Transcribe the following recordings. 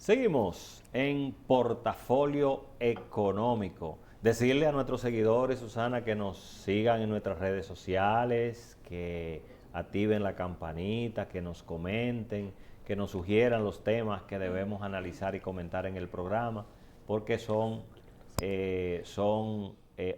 Seguimos en Portafolio Económico. Decirle a nuestros seguidores, Susana, que nos sigan en nuestras redes sociales, que activen la campanita, que nos comenten, que nos sugieran los temas que debemos analizar y comentar en el programa, porque son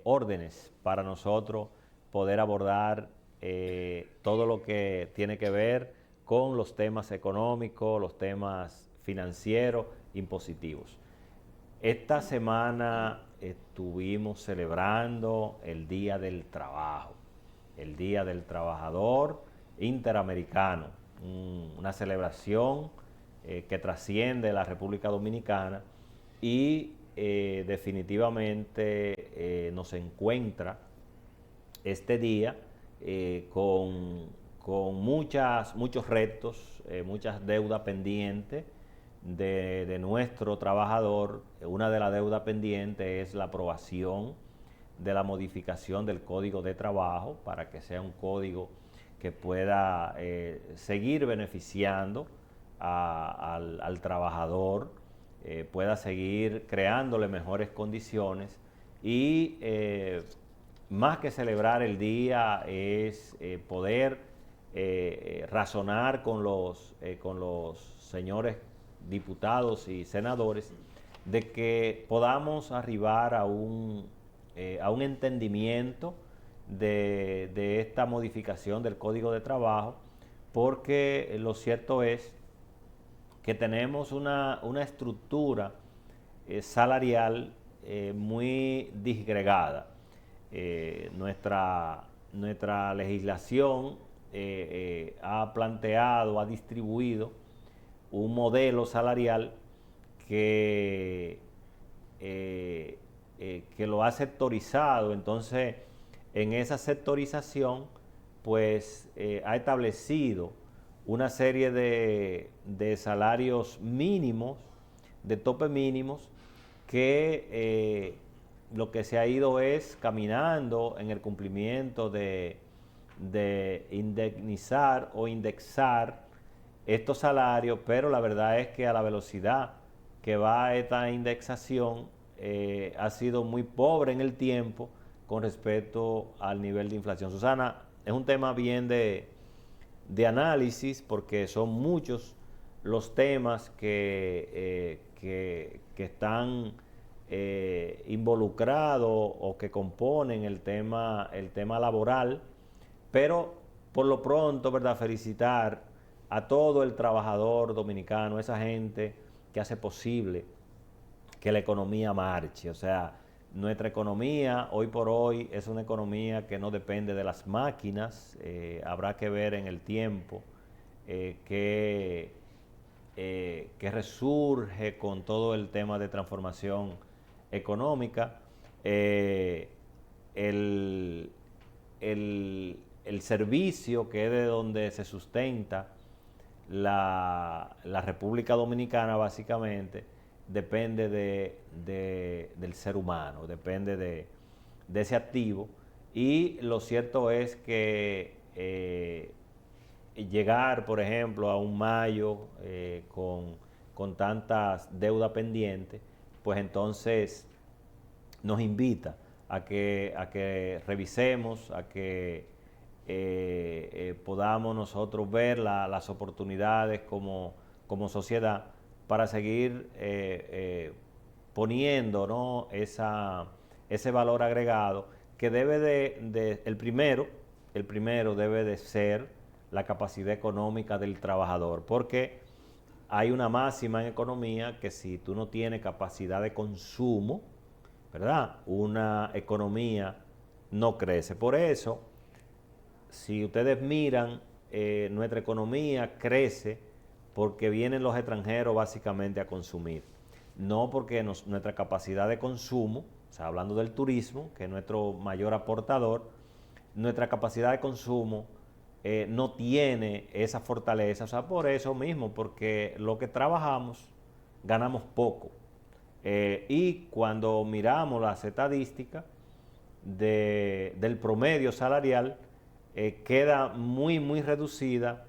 órdenes para nosotros poder abordar todo lo que tiene que ver con los temas económicos, los temas financieros, impositivos. Esta semana estuvimos celebrando el Día del Trabajo, el Día del Trabajador Interamericano, una celebración que trasciende la República Dominicana y definitivamente nos encuentra este día con muchos retos, muchas deudas pendientes de nuestro trabajador. Una de las deudas pendientes es la aprobación de la modificación del Código de Trabajo para que sea un código que pueda seguir beneficiando al trabajador, pueda seguir creándole mejores condiciones y más que celebrar el día es poder razonar con los señores diputados y senadores de que podamos arribar a un entendimiento de esta modificación del Código de Trabajo, porque lo cierto es que tenemos una estructura salarial muy disgregada. Nuestra legislación ha planteado, ha distribuido un modelo salarial que lo ha sectorizado. Entonces, en esa sectorización, pues ha establecido una serie de salarios mínimos, de tope mínimos, que lo que se ha ido es caminando en el cumplimiento de indemnizar o indexar estos salarios, pero la verdad es que a la velocidad que va esta indexación ha sido muy pobre en el tiempo con respecto al nivel de inflación. Susana, es un tema bien de análisis, porque son muchos los temas que están involucrados o que componen el tema laboral, pero por lo pronto, ¿verdad?, felicitar a todo el trabajador dominicano, esa gente que hace posible que la economía marche. O sea, nuestra economía hoy por hoy es una economía que no depende de las máquinas. Habrá que ver en el tiempo que resurge con todo el tema de transformación económica. El servicio, que es de donde se sustenta la República Dominicana, básicamente depende del ser humano, depende de ese activo. Y lo cierto es que llegar, por ejemplo, a un mayo con tantas deudas pendientes, pues entonces nos invita a que revisemos, a que podamos nosotros ver las oportunidades como sociedad para seguir poniendo, ¿no?, ese valor agregado que debe el primero debe de ser la capacidad económica del trabajador, porque hay una máxima en economía que si tú no tienes capacidad de consumo, ¿verdad?, una economía no crece. Por eso, si ustedes miran, nuestra economía crece porque vienen los extranjeros básicamente a consumir, no porque nuestra capacidad de consumo, o sea, hablando del turismo, que es nuestro mayor aportador, nuestra capacidad de consumo no tiene esa fortaleza. O sea, por eso mismo, porque lo que trabajamos ganamos poco. Y cuando miramos las estadísticas del promedio salarial, queda muy reducida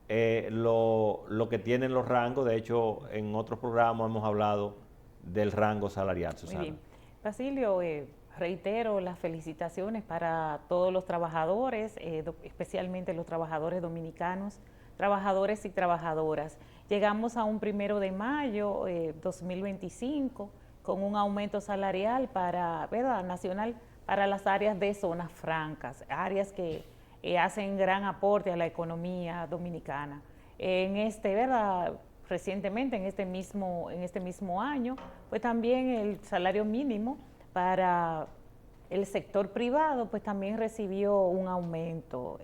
lo que tienen los rangos. De hecho, en otros programas hemos hablado del rango salarial, Susana. Muy bien. Basilio, reitero las felicitaciones para todos los trabajadores, especialmente los trabajadores dominicanos, trabajadores y trabajadoras. Llegamos a un 1 de mayo 2025 con un aumento salarial para, ¿verdad?, nacional para las áreas de zonas francas, áreas que hacen gran aporte a la economía dominicana. ¿Verdad?, recientemente, en este mismo año, pues también el salario mínimo para el sector privado, pues también recibió un aumento.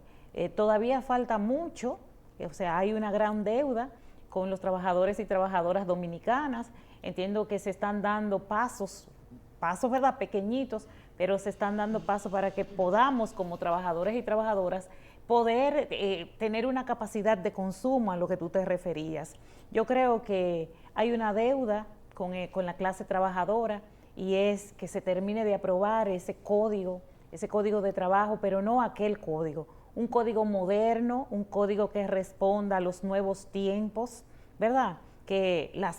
Todavía falta mucho, o sea, hay una gran deuda con los trabajadores y trabajadoras dominicanas. Entiendo que se están dando pasos, ¿verdad?, pequeñitos, pero se están dando pasos para que podamos, como trabajadores y trabajadoras, poder tener una capacidad de consumo a lo que tú te referías. Yo creo que hay una deuda con la clase trabajadora, y es que se termine de aprobar ese código de trabajo, pero no aquel código, un código moderno, un código que responda a los nuevos tiempos, ¿verdad?,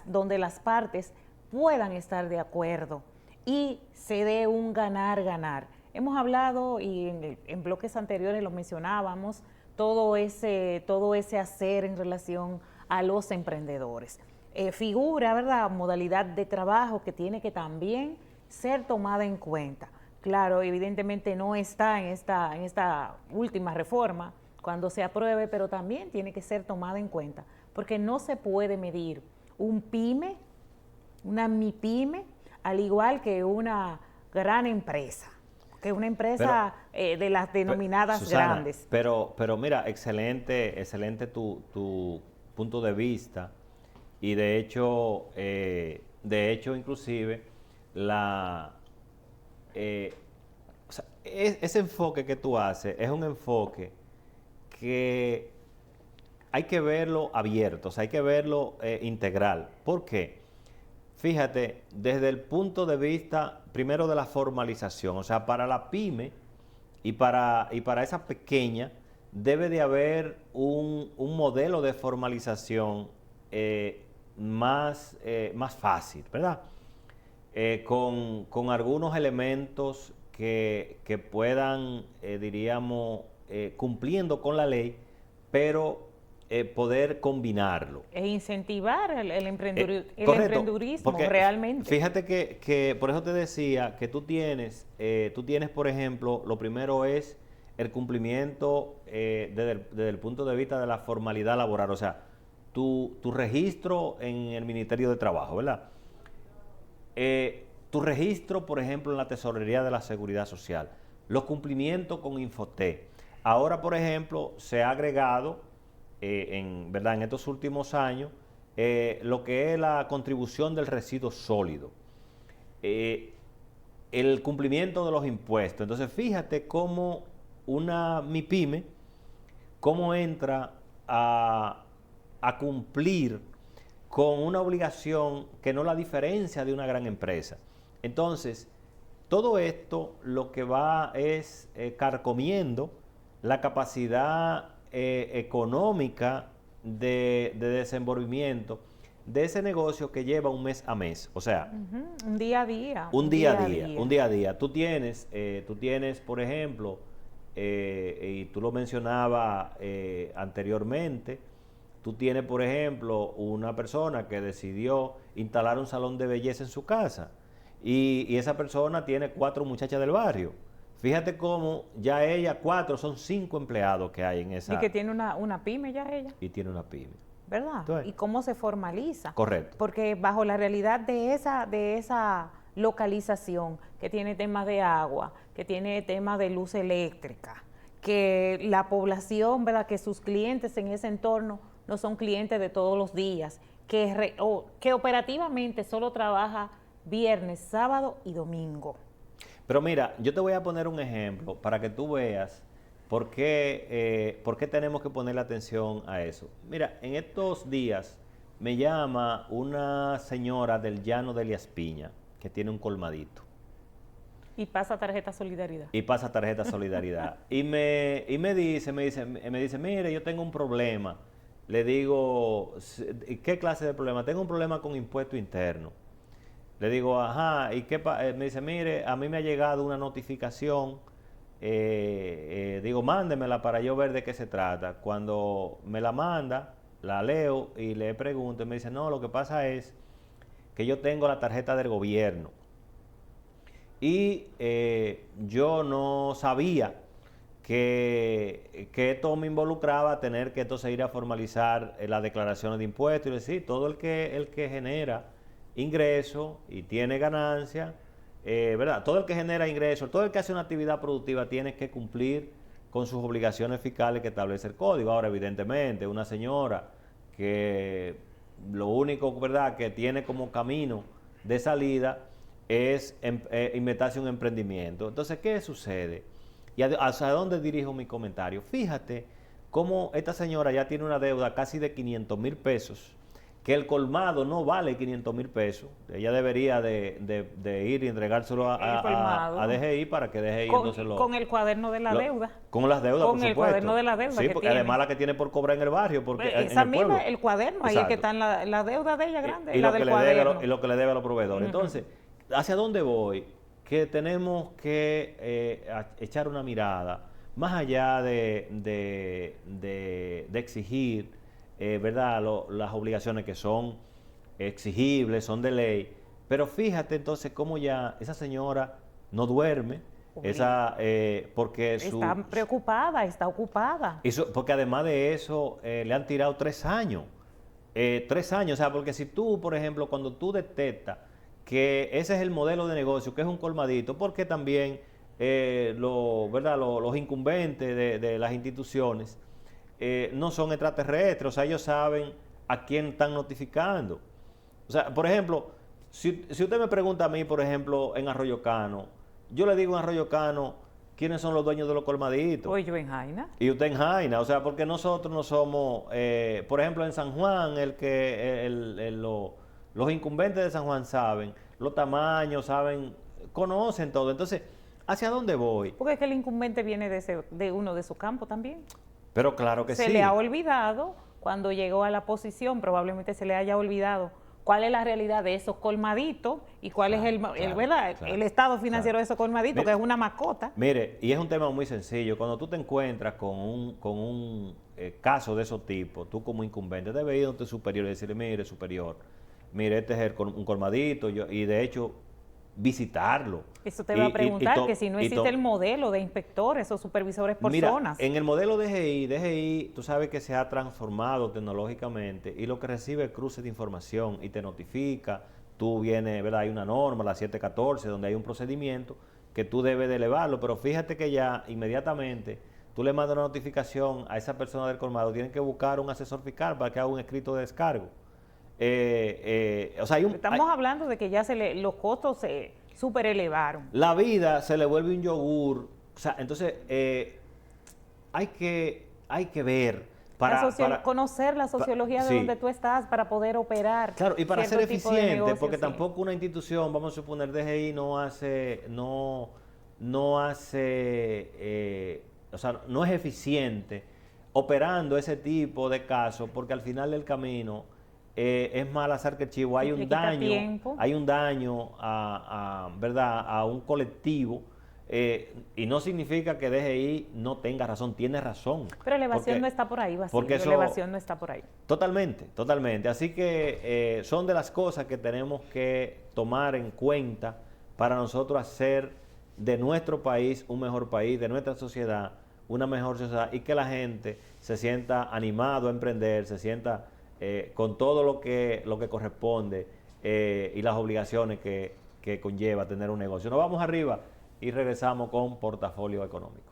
donde las partes puedan estar de acuerdo y se dé un ganar-ganar. Hemos hablado, y en bloques anteriores lo mencionábamos, todo ese hacer en relación a los emprendedores. Figura, ¿verdad?, modalidad de trabajo que tiene que también ser tomada en cuenta. Claro, evidentemente no está en esta última reforma cuando se apruebe, pero también tiene que ser tomada en cuenta, porque no se puede medir un pyme, una MIPYME, al igual que una gran empresa, que una empresa de las denominadas Susana, grandes. Pero mira, excelente tu punto de vista. Y de hecho inclusive, o sea, ese enfoque que tú haces es un enfoque que hay que verlo abierto, o sea, hay que verlo integral. ¿Por qué? Fíjate, desde el punto de vista, primero, de la formalización, o sea, para la pyme y para esa pequeña, debe de haber un modelo de formalización más fácil, ¿verdad? Con algunos elementos que puedan, diríamos, cumpliendo con la ley, pero poder combinarlo. E incentivar el Correcto, emprendedurismo porque realmente. Fíjate que por eso te decía que tú tienes, por ejemplo, lo primero es el cumplimiento desde el punto de vista de la formalidad laboral, o sea, tu registro en el Ministerio de Trabajo, ¿verdad? Tu registro, por ejemplo, en la Tesorería de la Seguridad Social, los cumplimientos con Infotep. Ahora, por ejemplo, se ha agregado, ¿verdad?, en estos últimos años, lo que es la contribución del residuo sólido, el cumplimiento de los impuestos. Entonces, fíjate cómo una MIPYME, cómo entra a cumplir con una obligación que no la diferencia de una gran empresa. Entonces, todo esto lo que va es carcomiendo la capacidad económica de desenvolvimiento de ese negocio que lleva un mes a mes. O sea, un día a día. Un día a día. Tú tienes, por ejemplo, y tú lo mencionabas anteriormente, tú tienes, por ejemplo, una persona que decidió instalar un salón de belleza en su casa, y esa persona tiene 4 muchachas del barrio. Fíjate cómo ya ella, 4, son 5 empleados que hay en esa. Y que tiene una pyme ya ella. Y tiene una pyme. ¿Verdad? Entonces, ¿y cómo se formaliza? Correcto. Porque bajo la realidad de esa localización, que tiene temas de agua, que tiene temas de luz eléctrica, que la población, ¿verdad?, que sus clientes en ese entorno no son clientes de todos los días, que operativamente solo trabaja viernes, sábado y domingo. Pero mira, yo te voy a poner un ejemplo para que tú veas por qué tenemos que ponerle atención a eso. Mira, en estos días me llama una señora del llano de Elías Piña, que tiene un colmadito. Y pasa tarjeta Solidaridad. Y me dice, mire, yo tengo un problema. le digo, ¿qué clase de problema? Tengo un problema con impuesto interno. Le digo, ajá, ¿y qué me dice, mire, a mí me ha llegado una notificación, digo, mándemela para yo ver de qué se trata. Cuando me la manda, la leo y le pregunto y me dice, no, lo que pasa es que yo tengo la tarjeta del gobierno y yo no sabía que esto me involucraba tener que entonces ir a formalizar las declaraciones de impuestos y decir, todo el que genera ingreso y tiene ganancia, ¿verdad? Todo el que genera ingresos, todo el que hace una actividad productiva tiene que cumplir con sus obligaciones fiscales que establece el código. Ahora, evidentemente, una señora que lo único, ¿verdad?, que tiene como camino de salida es inventarse un emprendimiento. Entonces, ¿qué sucede? ¿Y hacia dónde dirijo mi comentario? Fíjate cómo esta señora ya tiene una deuda casi de 500,000 pesos, que el colmado no vale 500,000 pesos. Ella debería de ir y entregárselo a DGI para que DGI entonces lo... Con el cuaderno de la deuda. Con las deudas, con por el supuesto. cuaderno de la deuda sí, que porque tiene. además la que tiene por cobrar en el barrio, porque esa en el misma, pueblo. el cuaderno, ahí es que están la deuda de ella grande, la del cuaderno. Y lo que le debe a los proveedores. Entonces, ¿hacia dónde voy? Que tenemos que echar una mirada más allá de exigir, ¿verdad?, las obligaciones que son exigibles, son de ley. Pero fíjate entonces cómo ya esa señora no duerme, porque está preocupada, está ocupada. Porque además de eso, le han tirado 3 años. 3 años, o sea, porque si tú, por ejemplo, cuando tú detectas que ese es el modelo de negocio, que es un colmadito, porque también ¿verdad?, los incumbentes de las instituciones no son extraterrestres, o sea, ellos saben a quién están notificando. O sea, por ejemplo, si usted me pregunta a mí, por ejemplo, en Arroyo Cano, yo le digo en Arroyo Cano quiénes son los dueños de los colmaditos. Pues yo en Jaina. Y usted en Jaina, o sea, porque nosotros no somos, por ejemplo, en San Juan, los incumbentes de San Juan saben los tamaños, conocen todo. Entonces, ¿hacia dónde voy? Porque es que el incumbente viene de uno de su campo también. Pero claro que sí. Se le ha olvidado, cuando llegó a la posición, probablemente se le haya olvidado cuál es la realidad de esos colmaditos y cuál es el estado financiero de esos colmaditos, que es una mascota. Mire, y es un tema muy sencillo. Cuando tú te encuentras con un caso de esos tipos, tú como incumbente debes ir a tu superior y decirle, mire, superior, mire, este es un colmadito, y de hecho visitarlo. Eso te iba a preguntar, que si no existe el modelo de inspectores o supervisores por zonas. En el modelo DGI, tú sabes que se ha transformado tecnológicamente y lo que recibe es cruce de información y te notifica, tú vienes, ¿verdad? Hay una norma, la 714, donde hay un procedimiento que tú debes de elevarlo, pero fíjate que ya inmediatamente tú le mandas una notificación a esa persona del colmado, tienen que buscar un asesor fiscal para que haga un escrito de descargo. O sea, estamos hablando de que ya los costos se súper elevaron. La vida se le vuelve un yogur. O sea, entonces hay que ver conocer la sociología de donde tú estás para poder operar. Claro, y para ser eficiente, porque tampoco una institución, vamos a suponer, DGI no es eficiente operando ese tipo de casos, porque al final del camino es mal hacer que el chivo, hay un daño ¿verdad?, a un colectivo, y no significa que DGI no tenga razón, tiene razón. Pero la evasión no está por ahí, Basilio, la evasión no está por ahí. Totalmente. Así que son de las cosas que tenemos que tomar en cuenta para nosotros hacer de nuestro país un mejor país, de nuestra sociedad una mejor sociedad, y que la gente se sienta animado a emprender, se sienta con todo lo que corresponde y las obligaciones que conlleva tener un negocio. Nos vamos arriba y regresamos con Portafolio Económico.